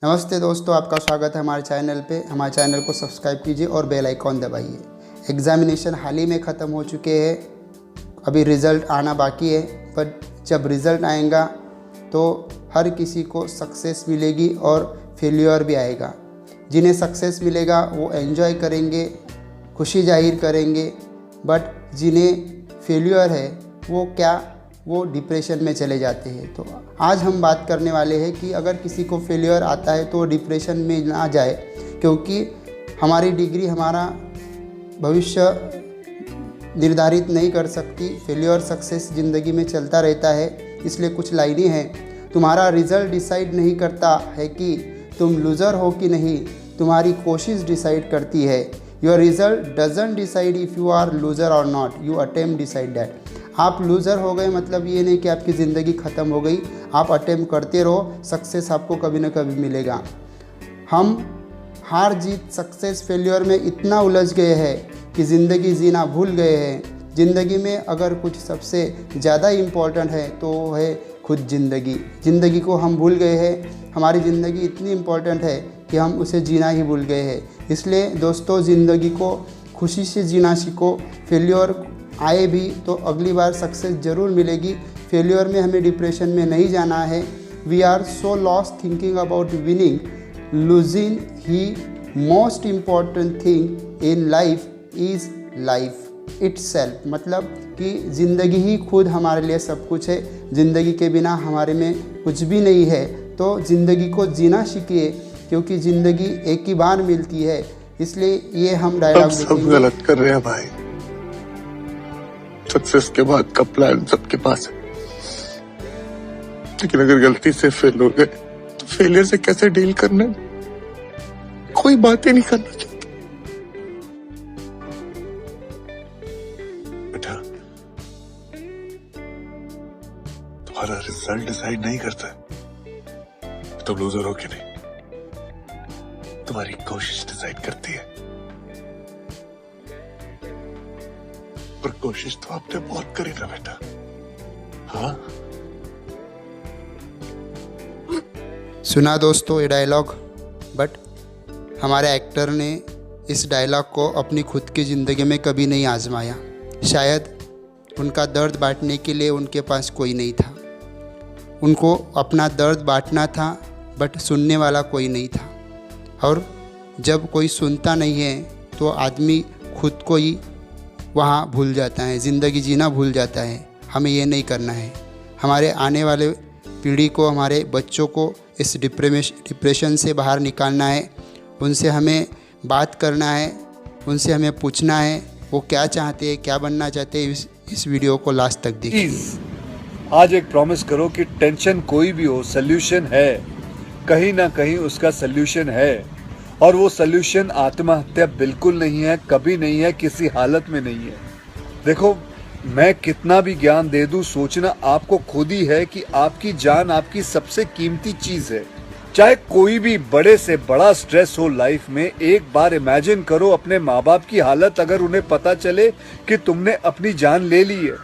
नमस्ते दोस्तों, आपका स्वागत है हमारे चैनल पे। हमारे चैनल को सब्सक्राइब कीजिए और बेल आइकॉन दबाइए। एग्ज़ामिनेशन हाल ही में ख़त्म हो चुके हैं, अभी रिज़ल्ट आना बाकी है। पर जब रिज़ल्ट आएगा तो हर किसी को सक्सेस मिलेगी और फेल्योर भी आएगा। जिन्हें सक्सेस मिलेगा वो एंजॉय करेंगे, खुशी जाहिर करेंगे, बट जिन्हें फेल्योर है वो डिप्रेशन में चले जाते हैं। तो आज हम बात करने वाले हैं कि अगर किसी को फेल्योर आता है तो डिप्रेशन में ना जाए, क्योंकि हमारी डिग्री हमारा भविष्य निर्धारित नहीं कर सकती। फेल्योर सक्सेस ज़िंदगी में चलता रहता है। इसलिए कुछ लाइनें हैं। तुम्हारा रिज़ल्ट डिसाइड नहीं करता है कि तुम लूज़र हो कि नहीं, तुम्हारी कोशिश डिसाइड करती है। Your result doesn't decide if you are loser और not, you attempt decide that. आप लूज़र हो गए मतलब ये नहीं कि आपकी ज़िंदगी ख़त्म हो गई। आप अटेम्प्ट करते रहो, सक्सेस आपको कभी ना कभी मिलेगा। हम हार जीत, सक्सेस, फेल्योर में इतना उलझ गए हैं कि ज़िंदगी जीना भूल गए हैं। ज़िंदगी में अगर कुछ सबसे ज़्यादा इम्पोर्टेंट है तो वो है खुद ज़िंदगी को हम भूल गए हैं। हमारी ज़िंदगी इतनी इम्पोर्टेंट है कि हम उसे जीना ही भूल गए हैं। इसलिए दोस्तों, ज़िंदगी को खुशी से जीना सीखो। फेल्योर आए भी तो अगली बार सक्सेस ज़रूर मिलेगी। फेल्योर में हमें डिप्रेशन में नहीं जाना है। We are so lost thinking about winning, losing the most important thing in life is life itself. मतलब कि ज़िंदगी ही खुद हमारे लिए सब कुछ है। ज़िंदगी के बिना हमारे में कुछ भी नहीं है। तो ज़िंदगी को जीना सीखिए, क्योंकि ज़िंदगी एक ही बार मिलती है। इसलिए ये हम डायलॉग सब गलत कर रहे हैं भाई। सक्सेस के बाद का प्लान सबके पास है, लेकिन अगर गलती से फेल हो गए तो फेलियर से कैसे डील करना है, कोई बात ही नहीं करना चाहता। बेटा, तुम्हारा रिजल्ट डिसाइड नहीं करता है तुम लूजर हो कि नहीं, तुम्हारी कोशिश डिसाइड करती है। पर कोशिश तो आपने बहुत करी ना बेटा। हाँ, सुना दोस्तों ये डायलॉग, बट हमारे एक्टर ने इस डायलॉग को अपनी खुद की ज़िंदगी में कभी नहीं आजमाया। शायद उनका दर्द बांटने के लिए उनके पास कोई नहीं था। उनको अपना दर्द बांटना था, बट सुनने वाला कोई नहीं था। और जब कोई सुनता नहीं है तो आदमी खुद को ही वहाँ भूल जाता है, ज़िंदगी जीना भूल जाता है। हमें ये नहीं करना है। हमारे आने वाले पीढ़ी को, हमारे बच्चों को इस डिप्रेशन से बाहर निकालना है। उनसे हमें बात करना है, उनसे हमें पूछना है वो क्या चाहते हैं, क्या बनना चाहते हैं। इस वीडियो को लास्ट तक देखिए। आज एक प्रॉमिस करो कि टेंशन कोई भी हो, सल्यूशन है, कहीं ना कहीं उसका सल्यूशन है। और वो सल्यूशन आत्महत्या बिल्कुल नहीं है, कभी नहीं है, किसी हालत में नहीं है। देखो, मैं कितना भी ज्ञान दे दूं, सोचना आपको खुद ही है कि आपकी जान आपकी सबसे कीमती चीज है। चाहे कोई भी बड़े से बड़ा स्ट्रेस हो लाइफ में, एक बार इमेजिन करो अपने माँ बाप की हालत अगर उन्हें पता चले कि तुमने अपनी जान ले ली है,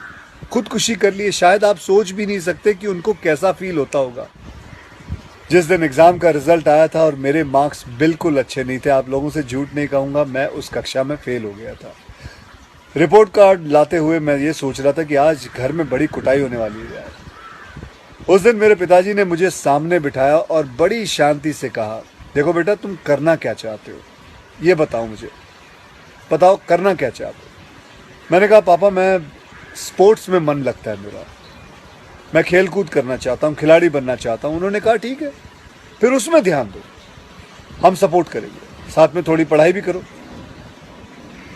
खुदकुशी कर ली है। शायद आप सोच भी नहीं सकते कि उनको कैसा फील होता होगा। जिस दिन एग्ज़ाम का रिज़ल्ट आया था और मेरे मार्क्स बिल्कुल अच्छे नहीं थे, आप लोगों से झूठ नहीं कहूँगा, मैं उस कक्षा में फ़ेल हो गया था। रिपोर्ट कार्ड लाते हुए मैं ये सोच रहा था कि आज घर में बड़ी कुटाई होने वाली है यार। उस दिन मेरे पिताजी ने मुझे सामने बिठाया और बड़ी शांति से कहा, देखो बेटा, तुम करना क्या चाहते हो, ये बताओ मुझे, बताओ करना क्या चाहते हो। मैंने कहा, पापा मैं स्पोर्ट्स में मन लगता है मेरा, मैं खेल कूद करना चाहता हूँ, खिलाड़ी बनना चाहता हूँ। उन्होंने कहा ठीक है, फिर उसमें ध्यान दो, हम सपोर्ट करेंगे, साथ में थोड़ी पढ़ाई भी करो।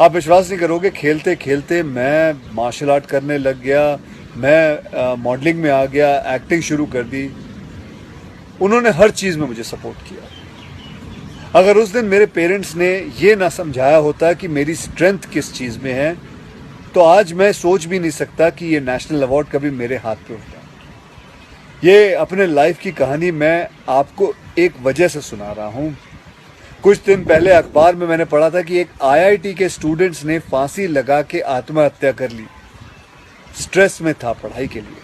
आप विश्वास नहीं करोगे, खेलते खेलते मैं मार्शल आर्ट करने लग गया, मैं मॉडलिंग में आ गया, एक्टिंग शुरू कर दी। उन्होंने हर चीज़ में मुझे सपोर्ट किया। अगर उस दिन मेरे पेरेंट्स ने ये ना समझाया होता कि मेरी स्ट्रेंथ किस चीज़ में है, तो आज मैं सोच भी नहीं सकता कि ये नेशनल अवार्ड कभी मेरे हाथ पे होता। ये अपने लाइफ की कहानी मैं आपको एक वजह से सुना रहा हूँ। कुछ दिन पहले अखबार में मैंने पढ़ा था कि एक आईआईटी के स्टूडेंट्स ने फांसी लगा के आत्महत्या कर ली, स्ट्रेस में था पढ़ाई के लिए।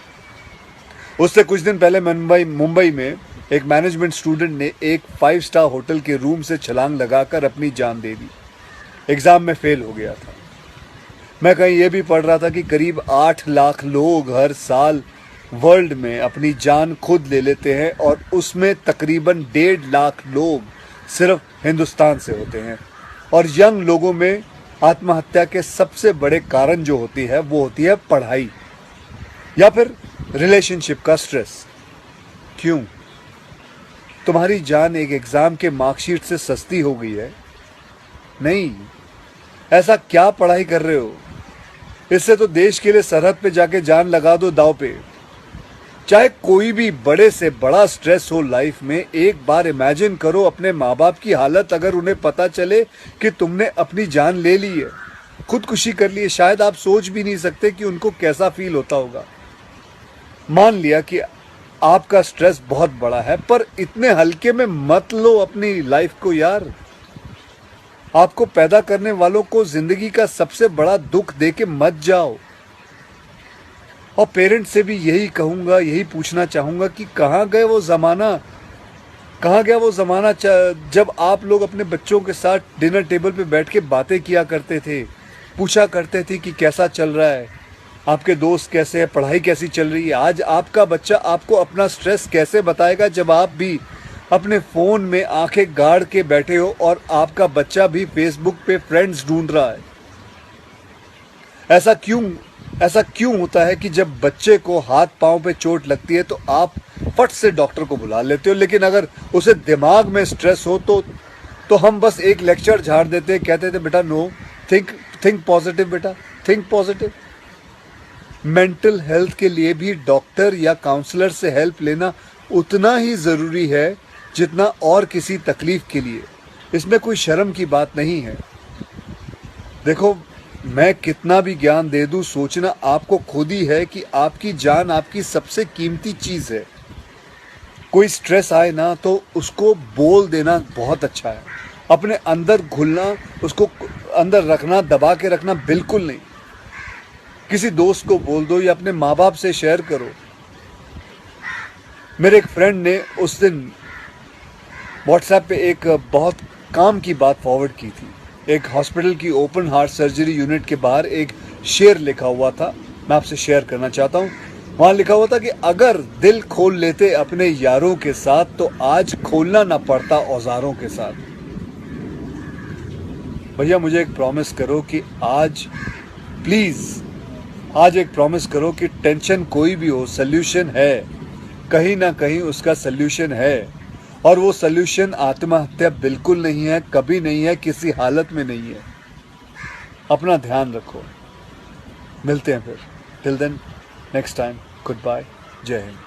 उससे कुछ दिन पहले मुंबई में एक मैनेजमेंट स्टूडेंट ने एक 5 स्टार होटल के रूम से छलांग लगाकर अपनी जान दे दी। एग्जाम में फेल हो गया था। मैं कहीं ये भी पढ़ रहा था कि करीब 8 लाख लोग हर साल वर्ल्ड में अपनी जान खुद ले लेते हैं और उसमें तकरीबन 1.5 लाख लोग सिर्फ हिंदुस्तान से होते हैं। और यंग लोगों में आत्महत्या के सबसे बड़े कारण जो होती है वो होती है पढ़ाई या फिर रिलेशनशिप का स्ट्रेस। क्यों? तुम्हारी जान एक एग्जाम के मार्कशीट से सस्ती हो गई है? नहीं। ऐसा क्या पढ़ाई कर रहे हो? इससे तो देश के लिए सरहद पे जाके जान लगा दो दांव पे। चाहे कोई भी बड़े से बड़ा स्ट्रेस हो लाइफ में, एक बार इमेजिन करो अपने माँ बाप की हालत अगर उन्हें पता चले कि तुमने अपनी जान ले ली है, खुदकुशी कर ली है। शायद आप सोच भी नहीं सकते कि उनको कैसा फील होता होगा। मान लिया कि आपका स्ट्रेस बहुत बड़ा है, पर इतने हल्के में मत लो अपनी लाइफ को यार। आपको पैदा करने वालों को जिंदगी का सबसे बड़ा दुख देके मत जाओ। और पेरेंट्स से भी यही कहूंगा, यही पूछना चाहूंगा कि कहाँ गए वो ज़माना, कहाँ गया वो ज़माना जब आप लोग अपने बच्चों के साथ डिनर टेबल पे बैठ के बातें किया करते थे, पूछा करते थे कि कैसा चल रहा है, आपके दोस्त कैसे हैं, पढ़ाई कैसी चल रही है। आज आपका बच्चा आपको अपना स्ट्रेस कैसे बताएगा जब आप भी अपने फ़ोन में आंखें गाड़ के बैठे हो और आपका बच्चा भी फेसबुक पे फ्रेंड्स ढूंढ रहा है। ऐसा क्यों होता है कि जब बच्चे को हाथ पांव पे चोट लगती है तो आप फट से डॉक्टर को बुला लेते हो, लेकिन अगर उसे दिमाग में स्ट्रेस हो तो हम बस एक लेक्चर झाड़ देते हैं, कहते थे बेटा नो, थिंक पॉजिटिव बेटा, थिंक पॉजिटिव। मेंटल हेल्थ के लिए भी डॉक्टर या काउंसलर से हेल्प लेना उतना ही ज़रूरी है जितना और किसी तकलीफ के लिए। इसमें कोई शर्म की बात नहीं है। देखो, मैं कितना भी ज्ञान दे दूं, सोचना आपको खुद ही है कि आपकी जान आपकी सबसे कीमती चीज़ है। कोई स्ट्रेस आए ना तो उसको बोल देना बहुत अच्छा है। अपने अंदर घुलना, उसको अंदर रखना, दबा के रखना बिल्कुल नहीं। किसी दोस्त को बोल दो या अपने माँ बाप से शेयर करो। मेरे एक फ्रेंड ने उस दिन व्हाट्सएप पे एक बहुत काम की बात फॉरवर्ड की थी। एक हॉस्पिटल की ओपन हार्ट सर्जरी यूनिट के बाहर एक शेर लिखा हुआ था, मैं आपसे शेयर करना चाहता हूँ। वहाँ लिखा हुआ था कि अगर दिल खोल लेते अपने यारों के साथ तो आज खोलना ना पड़ता औजारों के साथ। भैया मुझे एक प्रॉमिस करो कि आज एक प्रॉमिस करो कि टेंशन कोई भी हो, सल्यूशन है, कहीं ना कहीं उसका सल्यूशन है। और वो सल्यूशन आत्महत्या बिल्कुल नहीं है, कभी नहीं है, किसी हालत में नहीं है। अपना ध्यान रखो। मिलते हैं फिर। Till then, next time, good bye, Jai Hind.